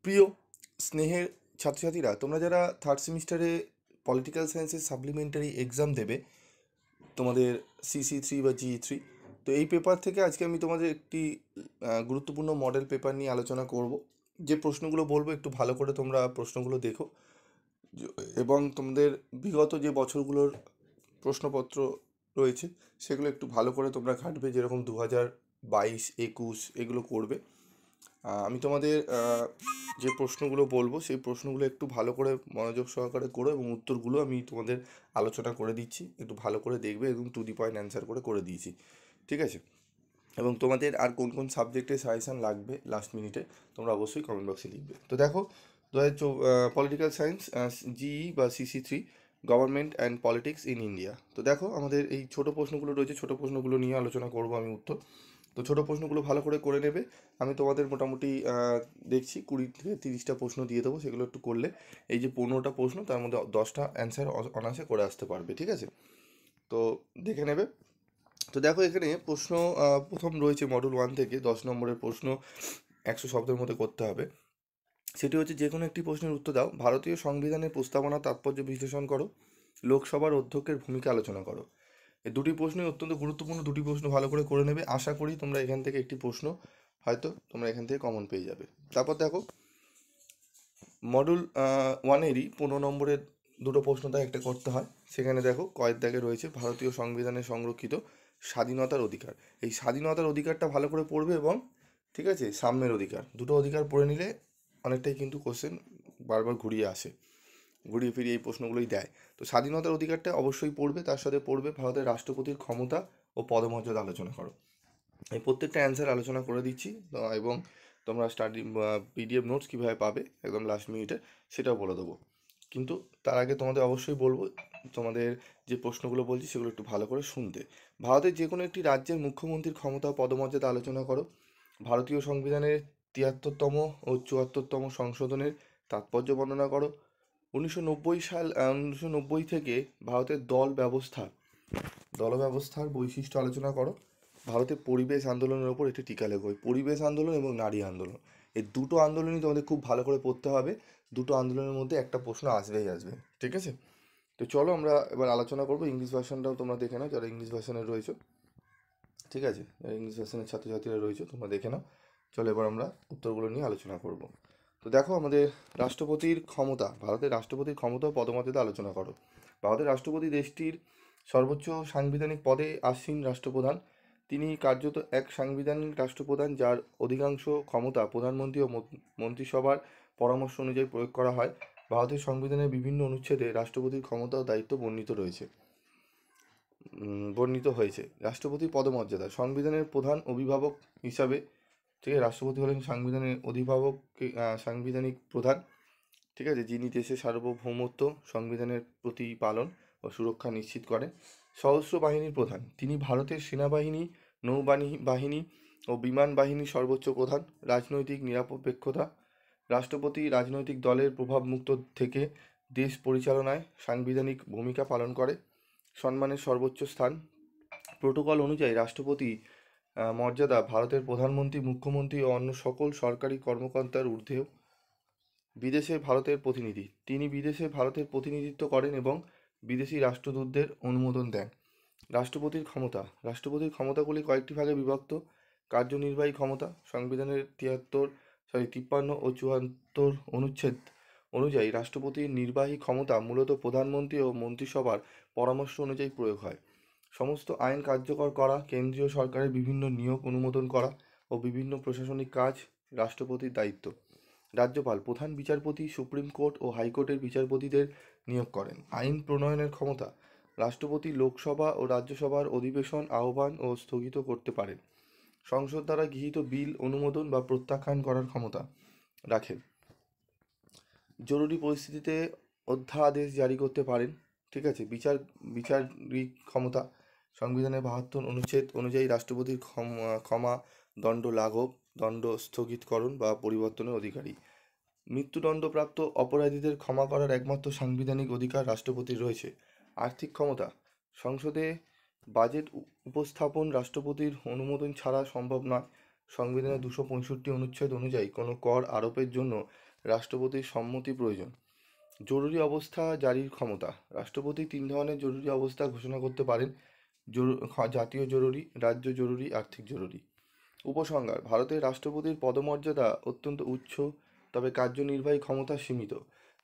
প্রিয় স্নেহের ছাত্রছাত্রীরা, তোমরা যারা থার্ড সেমিস্টারে পলিটিক্যাল সায়েন্সের সাপ্লিমেন্টারি এক্সাম দেবে, তোমাদের CC3 বা GE3, তো এই পেপার থেকে আজকে আমি তোমাদের একটি গুরুত্বপূর্ণ মডেল পেপার নিয়ে আলোচনা করব। যে প্রশ্নগুলো বলবো একটু ভালো করে তোমরা প্রশ্নগুলো দেখো, এবং তোমাদের বিগত যে বছরগুলোর প্রশ্নপত্র রয়েছে সেগুলো একটু ভালো করে তোমরা ঘাঁটবে, যেরকম 2022, 21 এগুলো করবে। আমি তোমাদের যে প্রশ্নগুলো বলবো সেই প্রশ্নগুলো একটু ভালো করে মনোযোগ সহকারে করো, এবং উত্তরগুলো আমি তোমাদের আলোচনা করে দিচ্ছি, একটু ভালো করে দেখবে, এবং টু দি পয়েন্ট অ্যান্সার করে দিয়েছি, ঠিক আছে? এবং তোমাদের আর কোন কোন সাবজেক্টে সাজেশান লাগবে লাস্ট মিনিটে তোমরা অবশ্যই কমেন্ট বক্সে লিখবে। তো দেখো, পলিটিক্যাল সায়েন্স, জিই বা CC3, government and politics in India. তো দেখো, আমাদের এই ছোটো প্রশ্নগুলো রয়েছে, ছোটো প্রশ্নগুলো নিয়ে আলোচনা করবো আমি উত্তর। তো ছোটো প্রশ্নগুলো ভালো করে নেবে। আমি তোমাদের মোটামুটি দেখছি 20 থেকে 30টা প্রশ্ন দিয়ে দেবো, সেগুলো একটু করলে এই যে 15টা প্রশ্ন, তার মধ্যে 10টা অ্যান্সার অনায়াসে করে আসতে পারবে, ঠিক আছে? তো দেখে নেবে। তো দেখো, এখানে প্রশ্ন প্রথম রয়েছে মডেল 1 থেকে 10 নম্বরের প্রশ্ন, 100 শব্দের মধ্যে করতে হবে। সেটি হচ্ছে, যে কোনো একটি প্রশ্নের উত্তর দাও। ভারতীয় সংবিধানের প্রস্তাবনা তাৎপর্য বিশ্লেষণ করো। লোকসভার অধ্যক্ষের ভূমিকা আলোচনা করো। এই দুটি প্রশ্নই অত্যন্ত গুরুত্বপূর্ণ, দুটি প্রশ্ন ভালো করে নেবে। আশা করি তোমরা এখান থেকে একটি প্রশ্ন হয়তো তোমরা এখান থেকে কমন পেয়ে যাবে। তারপর দেখো, মডেল 1-এরই 15 নম্বরের দুটো প্রশ্ন তাই একটা করতে হয়। সেখানে দেখো কয়েক দাগে রয়েছে, ভারতীয় সংবিধানে সংরক্ষিত স্বাধীনতার অধিকার। এই স্বাধীনতার অধিকারটা ভালো করে পড়বে, এবং ঠিক আছে, সাম্যের অধিকার, দুটো অধিকার পড়ে নিলে অনেকটাই কিন্তু কোশ্চেন বারবার ঘুরিয়ে আসে, ঘুরিয়ে ফিরিয়ে এই প্রশ্নগুলোই দেয়। তো স্বাধীনতার অধিকারটা অবশ্যই পড়বে, তার সাথে পড়বে ভারতের রাষ্ট্রপতির ক্ষমতা ও পদমর্যাদা আলোচনা করো। এই প্রত্যেকটা অ্যান্সার আলোচনা করে দিচ্ছি, এবং তোমরা PDF নোটস কীভাবে পাবে একদম লাস্ট মিনিটে সেটাও বলে দেবো। কিন্তু তার আগে তোমাদের অবশ্যই বলবো, তোমাদের যে প্রশ্নগুলো বলছি সেগুলো একটু ভালো করে শুনতে। ভারতের যে কোনো একটি রাজ্যের মুখ্যমন্ত্রীর ক্ষমতা ও পদমর্যাদা আলোচনা করো। ভারতীয় সংবিধানের 73তম ও 74তম সংশোধনের তাৎপর্য বর্ণনা করো। 1990 থেকে ভারতের দল ব্যবস্থার বৈশিষ্ট্য আলোচনা করো। ভারতের পরিবেশ আন্দোলনের ওপর একটি টিকা লেখো। পরিবেশ আন্দোলন এবং নারী আন্দোলন, এই দুটো আন্দোলনই তোমাদের খুব ভালো করে পড়তে হবে। দুটো আন্দোলনের মধ্যে একটা প্রশ্ন আসবেই আসবে, ঠিক আছে? তো চলো আমরা এবার আলোচনা করবো। ইংলিশ ভার্সনটাও তোমরা দেখে নাও, যারা ইংলিশ ভার্সনে রয়েছে, ঠিক আছে? যারা ইংলিশ ভার্সনের ছাত্রছাত্রীরা রয়েছে তোমরা দেখে নাও। চলো এবার আমরা উত্তরগুলো নিয়ে আলোচনা করব। তো দেখো, আমাদের রাষ্ট্রপতির ক্ষমতা, ভারতের রাষ্ট্রপতির ক্ষমতা ও পদমর্যাদা আলোচনা করো। ভারতের রাষ্ট্রপতি দেশটির সর্বোচ্চ সাংবিধানিক পদে আসীন রাষ্ট্রপ্রধান। তিনি কার্যত এক সাংবিধানিক রাষ্ট্রপ্রধান, যার অধিকাংশ ক্ষমতা প্রধানমন্ত্রী ও মন্ত্রিসভার পরামর্শ অনুযায়ী প্রয়োগ করা হয়। ভারতের সংবিধানের বিভিন্ন অনুচ্ছেদে রাষ্ট্রপতির ক্ষমতা ও দায়িত্ব বর্ণিত হয়েছে। রাষ্ট্রপতির পদমর্যাদা, সংবিধানের প্রধান অভিভাবক হিসাবে, ঠিক আছে, রাষ্ট্রপতি হলেন সংবিধানের সাংবিধানিক প্রধান, ঠিক আছে, যিনি দেশের সার্বভৌমত্ব, সংবিধানের প্রতিপালন ও সুরক্ষা নিশ্চিত করেন। সশস্ত্র বাহিনীর প্রধান, তিনি ভারতের সেনাবাহিনী, বাহিনী ও বিমান বাহিনীর সর্বোচ্চ প্রধান। রাজনৈতিক নিরপেক্ষতা, রাষ্ট্রপতি রাজনৈতিক দলের প্রভাবমুক্ত থেকে দেশ পরিচালনায় সাংবিধানিক ভূমিকা পালন করে। সম্মানের সর্বোচ্চ স্থান, প্রোটোকল অনুযায়ী রাষ্ট্রপতি মর্যাদা ভারতের প্রধানমন্ত্রী, মুখ্যমন্ত্রী ও অন্য সকল সরকারি কর্মকর্তার ঊর্ধ্বেও। বিদেশে ভারতের প্রতিনিধি, তিনি বিদেশে ভারতের প্রতিনিধিত্ব করেন এবং বিদেশি রাষ্ট্রদূতদের অনুমোদন দেন। রাষ্ট্রপতির ক্ষমতাগুলি কয়েকটি ভাগে বিভক্ত। কার্যনির্বাহী ক্ষমতা, সংবিধানের 53 ও 74 অনুচ্ছেদ অনুযায়ী রাষ্ট্রপতির নির্বাহী ক্ষমতা মূলত প্রধানমন্ত্রী ও মন্ত্রিসভার পরামর্শ অনুযায়ী প্রয়োগ হয়। সমস্ত আইন কার্যকর করা, কেন্দ্রীয় সরকারের বিভিন্ন নিয়োগ অনুমোদন করা ও বিভিন্ন প্রশাসনিক কাজ রাষ্ট্রপতির দায়িত্ব। রাজ্যপাল প্রধান বিচারপতি, সুপ্রিম কোর্ট ও হাইকোর্টের বিচারপতিদের নিয়োগ করেন। আইন প্রণয়নের ক্ষমতা, রাষ্ট্রপতি লোকসভা ও রাজ্যসভার অধিবেশন আহ্বান ও স্থগিত করতে পারেন। সংসদ দ্বারা গৃহীত বিল অনুমোদন বা প্রত্যাখ্যান করার ক্ষমতা রাখেন। জরুরি পরিস্থিতিতে অধ্যাদেশ জারি করতে পারেন, ঠিক আছে। বিচারিক ক্ষমতা, সংবিধানের 72 অনুচ্ছেদ অনুযায়ী রাষ্ট্রপতির ক্ষমা, দণ্ড লাঘব, দণ্ড স্থগিতকরণ বা পরিবর্তনের অধিকারী। মৃত্যুদণ্ডপ্রাপ্ত অপরাধীদের ক্ষমা করার একমাত্র সাংবিধানিক অধিকার রাষ্ট্রপতির রয়েছে। আর্থিক ক্ষমতা, সংসদে বাজেট উপস্থাপন রাষ্ট্রপতির অনুমোদন ছাড়া সম্ভব নয়। সংবিধানের 265 অনুচ্ছেদ অনুযায়ী কোনো কর আরোপের জন্য রাষ্ট্রপতির সম্মতি প্রয়োজন। জরুরি অবস্থা জারির ক্ষমতা। রাষ্ট্রপতি 3 ধরনের জরুরি অবস্থা ঘোষণা করতে পারেন: জাতীয় জরুরি, রাজ্য জরুরি, আর্থিক জরুরি। উপসংহার: ভারতের রাষ্ট্রপতির পদমর্যাদা অত্যন্ত উচ্চ, তবে কার্যনির্বাহী ক্ষমতা সীমিত।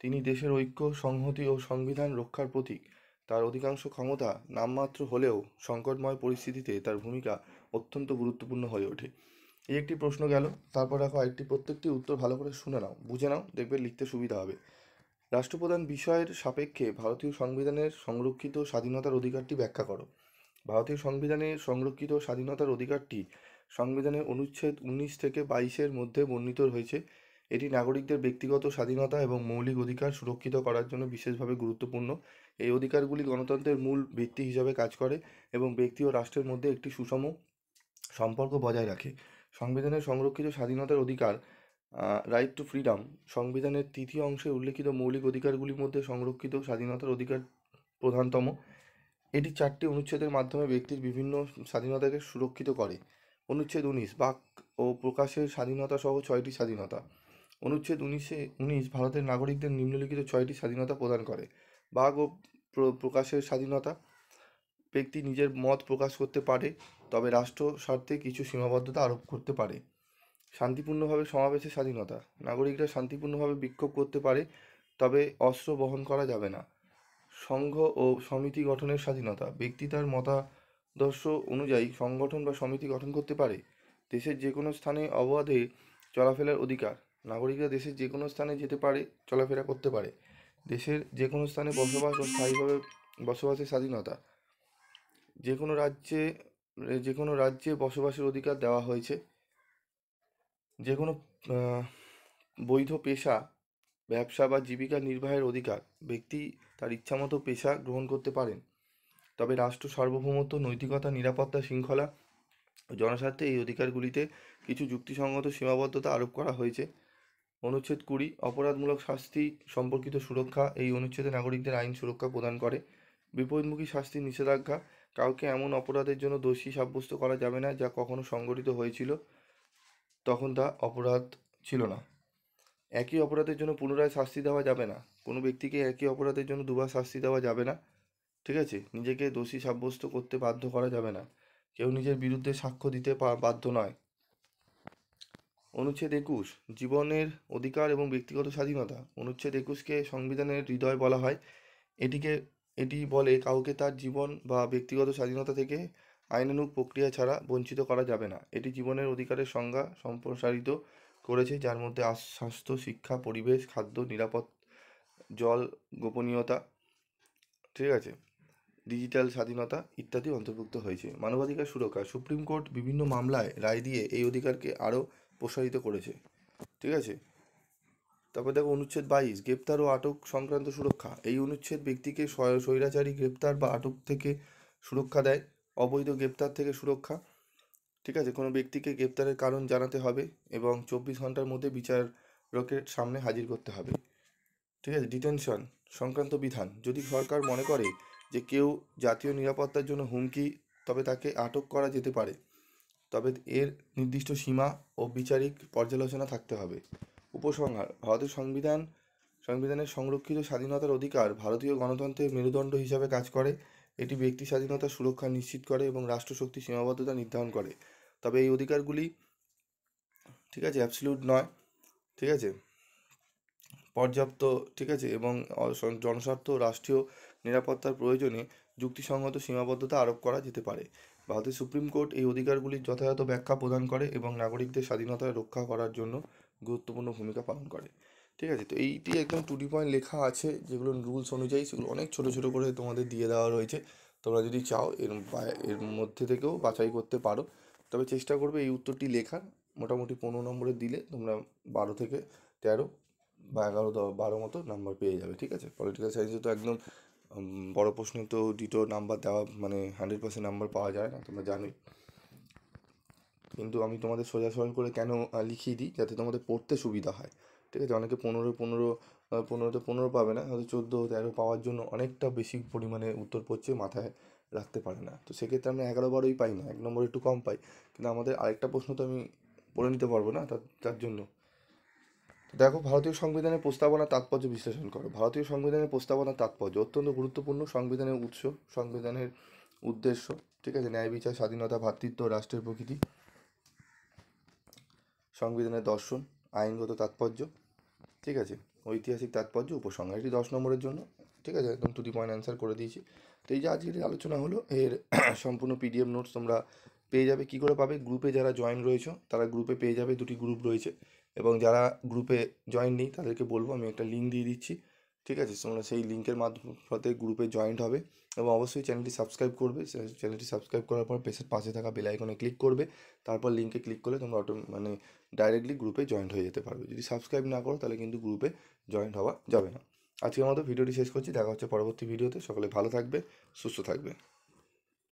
তিনি দেশের ঐক্য, সংহতি ও সংবিধান রক্ষার প্রতীক। তার অধিকাংশ ক্ষমতা নামমাত্র হলেও সংকটময় পরিস্থিতিতে তার ভূমিকা অত্যন্ত গুরুত্বপূর্ণ হয়ে ওঠে। এই একটি প্রশ্ন গেল। তারপর দেখো আরেকটি, প্রত্যেকটি উত্তর ভালো করে শুনে নাও, বুঝে নাও, দেখবে লিখতে সুবিধা হবে। রাষ্ট্রপ্রধান বিষয়ের সাপেক্ষে ভারতীয় সংবিধানের সংরক্ষিত স্বাধীনতার অধিকারটি ব্যাখ্যা করো। ভারতীয় সংবিধানে সংরক্ষিত স্বাধীনতার অধিকারটি সংবিধানের অনুচ্ছেদ 19 থেকে 22-এর মধ্যে বর্ণিত হয়েছে। এটি নাগরিকদের ব্যক্তিগত স্বাধীনতা এবং মৌলিক অধিকার সুরক্ষিত করার জন্য বিশেষভাবে গুরুত্বপূর্ণ। এই অধিকারগুলি গণতন্ত্রের মূল ভিত্তি হিসাবে কাজ করে এবং ব্যক্তি ও রাষ্ট্রের মধ্যে একটি সুষম সম্পর্ক বজায় রাখে। সংবিধানের সংরক্ষিত স্বাধীনতার অধিকার, রাইট টু ফ্রিডম, সংবিধানের 3য় অংশে উল্লেখিত মৌলিক অধিকারগুলির মধ্যে সংরক্ষিত স্বাধীনতার অধিকার প্রধানতম। এটি 4টি অনুচ্ছেদের মাধ্যমে ব্যক্তির বিভিন্ন স্বাধীনতাকে সুরক্ষিত করে। অনুচ্ছেদ 19 বাক ও প্রকাশের স্বাধীনতা সহ 6টি স্বাধীনতা। অনুচ্ছেদ 19 ভারতের নাগরিকদের নিম্নলিখিত 6টি স্বাধীনতা প্রদান করে: বাক ও প্রকাশের স্বাধীনতা। ব্যক্তি নিজের মত প্রকাশ করতে পারে, তবে রাষ্ট্র স্বার্থে কিছু সীমাবদ্ধতা আরোপ করতে পারে। শান্তিপূর্ণভাবে সমাবেশের স্বাধীনতা। নাগরিকরা শান্তিপূর্ণভাবে বিক্ষোভ করতে পারে, তবে অস্ত্র বহন করা যাবে না। সংঘ ও সমিতি গঠনের স্বাধীনতা। ব্যক্তি তার মতাদর্শ অনুযায়ী সংগঠন বা সমিতি গঠন করতে পারে। দেশের যে কোনো স্থানে অবাধে চলাফেরার অধিকার। নাগরিকরা দেশের যে কোনো স্থানে যেতে পারে, চলাফেরা করতে পারে। দেশের যে কোনো স্থানে বসবাস ও স্থায়ীভাবে বসবাসের স্বাধীনতা। যে কোনো রাজ্যে বসবাসের অধিকার দেওয়া হয়েছে। যে কোনো বৈধ পেশা, ব্যবসা বা জীবিকা নির্বাহের অধিকার। ব্যক্তি তার ইচ্ছামতো পেশা গ্রহণ করতে পারেন, তবে রাষ্ট্র সার্বভৌমত্ব, নৈতিকতা, নিরাপত্তা, শৃঙ্খলা ও জনস্বার্থে এই অধিকারগুলিতে কিছু যুক্তিসঙ্গত সীমাবদ্ধতা আরোপ করা হয়েছে। অনুচ্ছেদ 20 অপরাধমূলক শাস্তি সম্পর্কিত সুরক্ষা। এই অনুচ্ছেদে নাগরিকদের আইন সুরক্ষা প্রদান করে। বিপরীতমুখী শাস্তির নিষেধাজ্ঞা। কাউকে এমন অপরাধের জন্য দোষী সাব্যস্ত করা যাবে না যা কখনো সংঘটিত হয়েছিল তখন তা অপরাধ ছিল না। একই অপরাধের জন্য পুনরায় শাস্তি দেওয়া যাবে না। কোনো ব্যক্তিকে একই অপরাধের জন্য দুবার শাস্তি দেওয়া যাবে না। ঠিক আছে, নিজেকে দোষী সাব্যস্ত করতে বাধ্য করা যাবে না। কেউ নিজের বিরুদ্ধে সাক্ষ্য দিতে বাধ্য নয়। অনুচ্ছেদ 21 জীবনের অধিকার এবং ব্যক্তিগত স্বাধীনতা। অনুচ্ছেদ 21-কে সংবিধানের হৃদয় বলা হয়। এটি বলে কাউকে তার জীবন বা ব্যক্তিগত স্বাধীনতা থেকে আইনানুগ প্রক্রিয়া ছাড়া বঞ্চিত করা যাবে না। এটি জীবনের অধিকারের সংজ্ঞা সম্প্রসারিত করেছে, যার মধ্যে স্বাস্থ্য, শিক্ষা, পরিবেশ, খাদ্য, নিরাপদ জল, গোপনীয়তা, ঠিক আছে, ডিজিটাল স্বাধীনতা ইত্যাদি অন্তর্ভুক্ত হয়েছে। মানবাধিকার সুরক্ষা। সুপ্রিম কোর্ট বিভিন্ন মামলায় রায় দিয়ে এই অধিকারকে আরও প্রসারিত করেছে। ঠিক আছে, তারপর দেখো অনুচ্ছেদ 22 গ্রেপ্তার ও আটক সংক্রান্ত সুরক্ষা। এই অনুচ্ছেদ ব্যক্তিকে স্বৈরাচারী গ্রেপ্তার বা আটক থেকে সুরক্ষা দেয়। অবৈধ গ্রেপ্তার থেকে সুরক্ষা। ঠিক আছে, কোনো ব্যক্তিকে গ্রেপ্তারের কারণ জানাতে হবে এবং 24 ঘন্টার মধ্যে বিচারকের সামনে হাজির করতে হবে। ঠিক আছে, ডিটেনশন সংক্রান্ত বিধান। যদি সরকার মনে করে যে কেউ জাতীয় নিরাপত্তার জন্য হুমকি, তবে তাকে আটক করা যেতে পারে, তবে এর নির্দিষ্ট সীমা ও বিচারিক পর্যালোচনা থাকতে হবে। উপসংহার: ভারতের সংবিধানের সংরক্ষিত স্বাধীনতার অধিকার ভারতীয় গণতন্ত্রের মেরুদণ্ড হিসাবে কাজ করে। এটি ব্যক্তি স্বাধীনতার সুরক্ষা নিশ্চিত করে এবং রাষ্ট্রশক্তির সীমাবদ্ধতা নির্ধারণ করে। তবে এই অধিকারগুলি, ঠিক আছে, অ্যাবসলিউট নয়। ঠিক আছে, পর্যাপ্ত, ঠিক আছে, এবং জনস্বার্থ ও রাষ্ট্রীয় নিরাপত্তার প্রয়োজনে যুক্তিসঙ্গত সীমাবদ্ধতা আরোপ করা যেতে পারে। ভারতের সুপ্রিম কোর্ট এই অধিকারগুলির যথাযথ ব্যাখ্যা প্রদান করে এবং নাগরিকদের স্বাধীনতা রক্ষা করার জন্য গুরুত্বপূর্ণ ভূমিকা পালন করে। ঠিক আছে, তো এইটি একদম টু দি পয়েন্ট লেখা আছে, যেগুলো রুলস অনুযায়ী, সেগুলো অনেক ছোটো ছোটো করে তোমাদের দিয়ে দেওয়া রয়েছে। তোমরা যদি চাও এর মধ্যে থেকেও বাছাই করতে পারো, তবে চেষ্টা করবে এই উত্তরটি লেখার। মোটামুটি 15 নম্বরে দিলে তোমরা 12 থেকে 13 বা 11-12 মতো নাম্বার পেয়ে যাবে। ঠিক আছে, পলিটিক্যাল সায়েন্সে তো একদম বড় প্রশ্নে তো ডিটো নাম্বার দেওয়া, মানে 100% নাম্বার পাওয়া যায় না, তোমরা জানোই। কিন্তু আমি তোমাদের সোজা সরল করে কেন লিখিয়ে দিই, যাতে তোমাদের পড়তে সুবিধা হয়। ঠিক আছে, অনেকে 15-15 15 পাবে না, হয়তো 14-13 পাওয়ার জন্য অনেকটা বেশি পরিমাণে উত্তর পড়ছে, মাথায় রাখতে পারে না। তো সেক্ষেত্রে আমরা 11-12ই পাই না, 1 নম্বর একটু কম পাই, কিন্তু আমাদের আরেকটা প্রশ্ন তো আমি পড়ে নিতে পারবো না, তার জন্য। দেখো, ভারতীয় সংবিধানের প্রস্তাবনা তাৎপর্য বিশ্লেষণ করো। ভারতীয় সংবিধানের প্রস্তাবনা তাৎপর্য অত্যন্ত গুরুত্বপূর্ণ। সংবিধানের উৎস, সংবিধানের উদ্দেশ্য, ঠিক আছে, ন্যায় বিচার, স্বাধীনতা, ভ্রাতৃত্ব, রাষ্ট্রের প্রকৃতি, সংবিধানের দর্শন, আইনগত তাৎপর্য, ঠিক আছে, ঐতিহাসিক তাৎপর্য, উপসংহার। এটি 10 নম্বরের জন্য, ঠিক আছে, একদম টু দি পয়েন্ট অ্যান্সার করে দিয়েছি। তো এই যে আজকের এই আলোচনা হলো, এর সম্পূর্ণ পিডিএফ নোটস তোমরা পেয়ে যাবে। কী করে পাবে? গ্রুপে যারা জয়েন রয়েছে তারা গ্রুপে পেয়ে যাবে, 2টি গ্রুপ রয়েছে। এবং যারা গ্রুপে জয়েন নেই তাদেরকে বলবো, আমি একটা লিঙ্ক দিয়ে দিচ্ছি, ঠিক আছে, তোমরা সেই লিঙ্কের মাধ্যমে গ্রুপে জয়েন্ট হবে। এবং অবশ্যই চ্যানেলটি সাবস্ক্রাইব করবে। চ্যানেলটি সাবস্ক্রাইব করার পর পাশে থাকা বেল আইকনে ক্লিক করবে। তারপর লিঙ্কে ক্লিক করলে তোমরা ডাইরেক্টলি গ্রুপে জয়েন্ট হয়ে যেতে পারবে। যদি সাবস্ক্রাইব না করো তাহলে কিন্তু গ্রুপে জয়েন্ট হওয়া যাবে না। আজকের মতো ভিডিওটি শেষ করছি। দেখা হচ্ছে পরবর্তী ভিডিওতে। সকলে ভালো থাকবে, সুস্থ থাকবে।